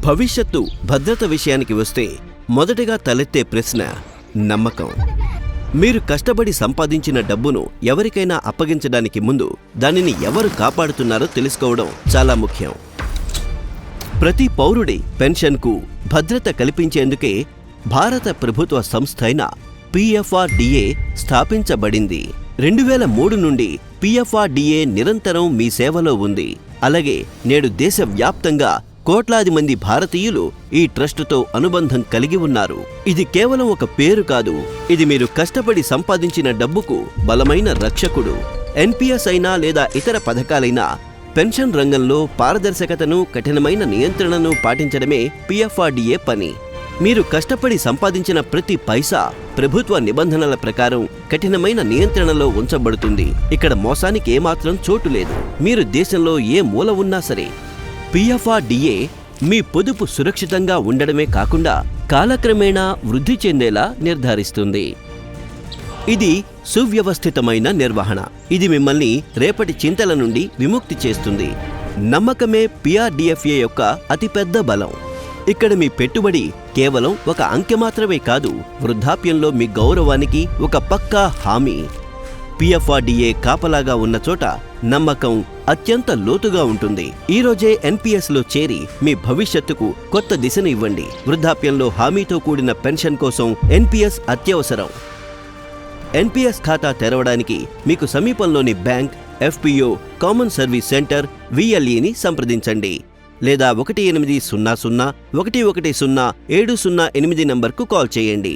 భవిష్యత్తు భద్రత విషయానికి వస్తే మొదటగా తలెత్తే ప్రశ్న నమ్మకం. మీరు కష్టపడి సంపాదించిన డబ్బును ఎవరికైనా అప్పగించడానికి ముందు దానిని ఎవరు కాపాడుతున్నారో తెలుసుకోవడం చాలా ముఖ్యం. ప్రతి పౌరుడి పెన్షన్కు భద్రత కల్పించేందుకే భారత ప్రభుత్వ సంస్థ అయిన PFRDA స్థాపించబడింది. 2003 నుండి PFRDA నిరంతరం మీ సేవలో ఉంది. అలాగే నేడు దేశవ్యాప్తంగా కోట్లాది మంది భారతీయులు ఈ ట్రస్టుతో అనుబంధం కలిగి ఉన్నారు. ఇది కేవలం ఒక పేరు కాదు, ఇది మీరు కష్టపడి సంపాదించిన డబ్బుకు బలమైన రక్షకుడు. NPS అయినా లేదా ఇతర పథకాలైనా పెన్షన్ రంగంలో పారదర్శకతను, కఠినమైన నియంత్రణను పాటించడమే PFRDA పని. మీరు కష్టపడి సంపాదించిన ప్రతి పైసా ప్రభుత్వ నిబంధనల ప్రకారం కఠినమైన నియంత్రణలో ఉంచబడుతుంది. ఇక్కడ మోసానికి ఏమాత్రం చోటు లేదు. మీరు దేశంలో ఏ మూల ఉన్నా సరే PFRDA మీ పొదుపు సురక్షితంగా ఉండడమే కాకుండా కాలక్రమేణా వృద్ధి చెందేలా నిర్ధారిస్తుంది. ఇది సువ్యవస్థితమైన నిర్వహణ. ఇది మిమ్మల్ని రేపటి చింతల నుండి విముక్తి చేస్తుంది. నమ్మకమే PRDFA యొక్క అతిపెద్ద బలం. ఇక్కడ మీ పెట్టుబడి కేవలం ఒక అంకె మాత్రమే కాదు, వృద్ధాప్యంలో మీ గౌరవానికి ఒక పక్కా హామీ. PFRDA కాపలాగా ఉన్న చోట నమ్మకం అత్యంత లోతుగా ఉంటుంది. ఈ రోజే NPSలో చేరి మీ భవిష్యత్తుకు కొత్త దిశను ఇవ్వండి. వృద్ధాప్యంలో హామీతో కూడిన పెన్షన్ కోసం NPS అత్యవసరం. NPS ఖాతా తెరవడానికి మీకు సమీపంలోని bank, FPO, common service center, VLEని సంప్రదించండి లేదా 1800 110 708 నంబర్కు కాల్ చేయండి.